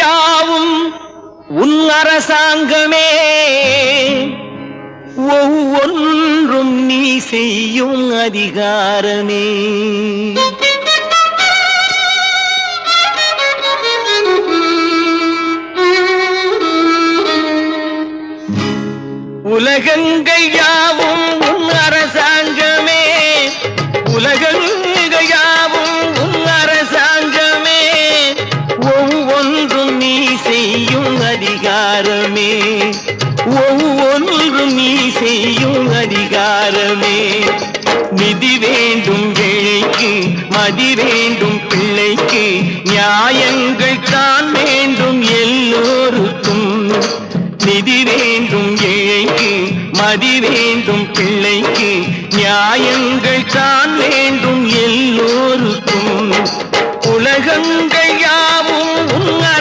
யாவும் உன் அரசாங்கமே, ஒவ்வொன்றும் நீ செய்யும் அதிகாரமே. உலகங்கள் யாவும் உன் அரசாங்கமே, உலகங்கள் யாவும் உன் அரசாங்கமே, ஒவ்வொன்றும் நீ செய்யும் அதிகாரமே, ஒவ்வொன்றும் நீ செய்யும் அதிகாரமே. நிதி வேண்டும் ஏழைக்கு, மதி வேண்டும் பிள்ளைக்கு, நியாயங்கள் தான் வேண்டும் எல்லோருக்கும். நிதி வேண்டும் ஏழைக்கு, மதி வேண்டும் பிள்ளைக்கு, நியாயங்கள் தான்